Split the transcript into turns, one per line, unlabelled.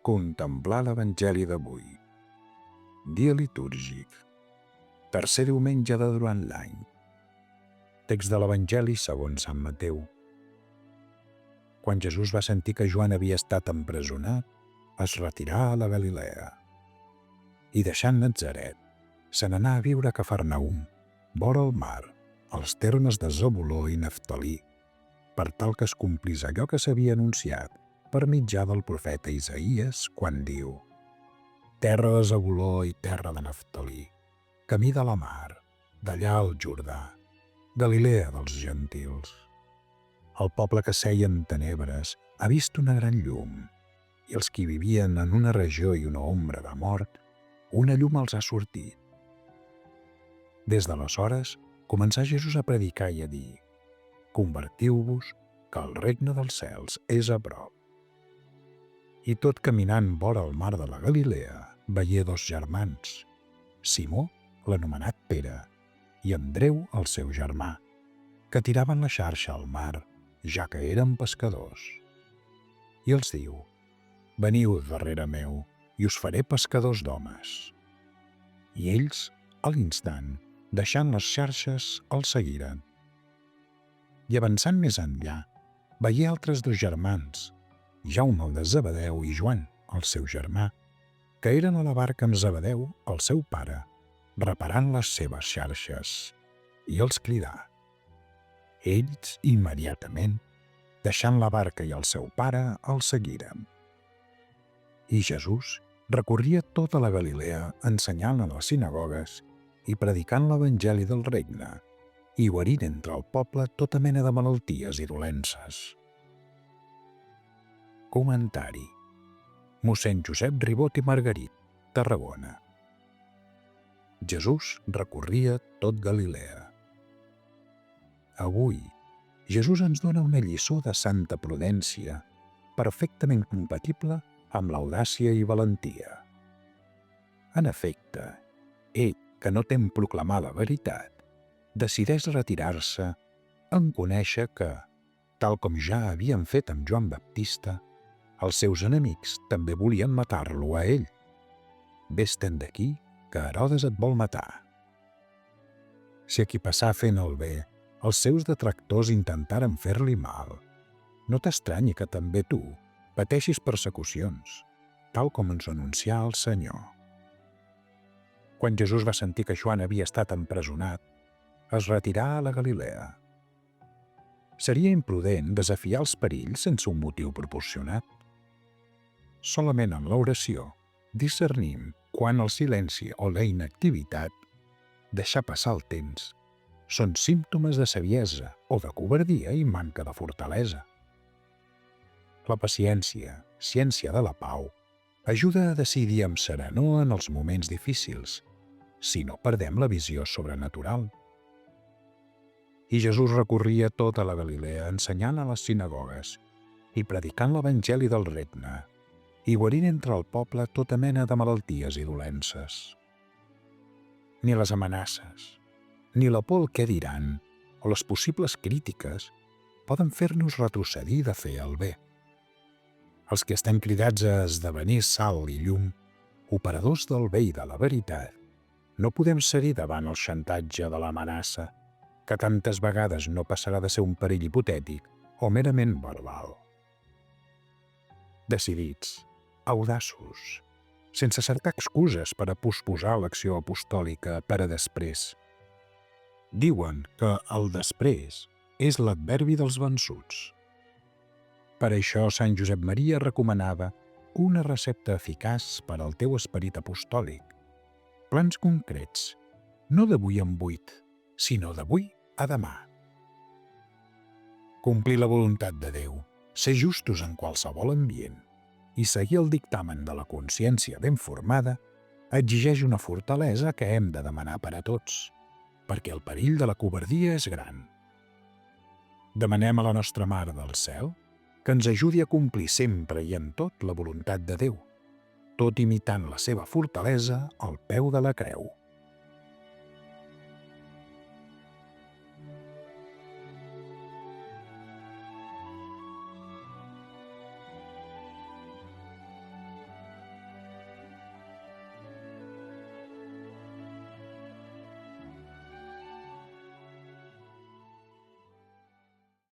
Contemplar l'Evangeli d'avui. Dia litúrgic. Tercer diumenge de durant l'any. Text de l'Evangeli segons Sant Mateu. Quan Jesús va sentir que Joan havia estat empresonat, es retirà a la Galilea. I deixant Natzaret, se n'anà a viure a Cafarnaum, vora el mar, als termes de Zebuló i Neftalí, per tal que es complís allò que s'havia anunciat per mitjà del profeta Isaïes, quan diu: terra de Zebuló i terra de Neftalí, camí de la mar, d'allà al Jordà, Galilea dels gentils. El poble que seia en tenebres ha vist una gran llum, i els qui vivien en una regió i una ombra de mort, una llum els ha sortit. Des d'aleshores començà Jesús a predicar i a dir: convertiu-vos, que el regne dels cels és a prop. I tot caminant vora el mar de la Galilea, veié dos germans, Simó, l'anomenat Pere, i Andreu, el seu germà, que tiraven la xarxa al mar, ja que eren pescadors. I els diu: veniu darrere meu, i us faré pescadors d'homes. I ells, a l'instant, deixant les xarxes, els seguiren. I avançant més enllà, veié altres dos germans, Jaume el de Zebedeu i Joan, el seu germà, que eren a la barca amb Zebedeu, el seu pare, reparant les seves xarxes, i els cridà. Ells, immediatament, deixant la barca i el seu pare, els seguiren. I Jesús recorria tota la Galilea ensenyant a les sinagogues i predicant l'Evangeli del regne, i guarint entre el poble tota mena de malalties i dolences. Comentari. Mossèn Josep Ribot i Margarit, Tarragona. Jesús recorria tot Galilea. Avui, Jesús ens dona una lliçó de santa prudència, perfectament compatible amb l'audàcia i valentia. En efecte, ell, que no tem proclamar la veritat, decideix retirar-se en conèixer que, tal com ja havien fet amb Joan Baptista, els seus enemics també volien matar-lo a ell. Vés-te'n d'aquí, que Herodes et vol matar. Si a qui passà fent el bé, els seus detractors intentaren fer-li mal, no t'estranyi que també tu pateixis persecucions, tal com ens anuncià el Senyor. Quan Jesús va sentir que Joan havia estat empresonat, es retirà a la Galilea. Seria imprudent desafiar els perills sense un motiu proporcionat. Solament en l'oració discernim quan el silenci o la inactivitat, deixar passar el temps, són símptomes de saviesa o de covardia i manca de fortalesa. La paciència, ciència de la pau, ajuda a decidir amb serenor en els moments difícils, si no perdem la visió sobrenatural. I Jesús recorria tota la Galilea ensenyant a les sinagogues i predicant l'Evangeli del regne, i guarint entre el poble tota mena de malalties i dolences. Ni les amenaces, ni la por al què diran, o les possibles crítiques, poden fer-nos retrocedir de fer el bé. Els que estem cridats a esdevenir sal i llum, operadors del bé i de la veritat, no podem cedir davant el xantatge de l'amenaça, que tantes vegades no passarà de ser un perill hipotètic o merament verbal. Decidits, audaços, sense cercar excuses per a posposar l'acció apostòlica per a després. Diuen que el després és l'adverbi dels vençuts. Per això Sant Josep Maria recomanava una recepta eficaç per al teu esperit apostòlic. Plans concrets, no d'avui en 8, sinó d'avui a demà. Complir la voluntat de Déu, ser justos en qualsevol ambient i seguir el dictamen de la consciència ben formada exigeix una fortalesa que hem de demanar per a tots, perquè el perill de la covardia és gran. Demanem a la nostra Mare del Cel que ens ajudi a complir sempre i en tot la voluntat de Déu, tot imitant la seva fortalesa al peu de la creu.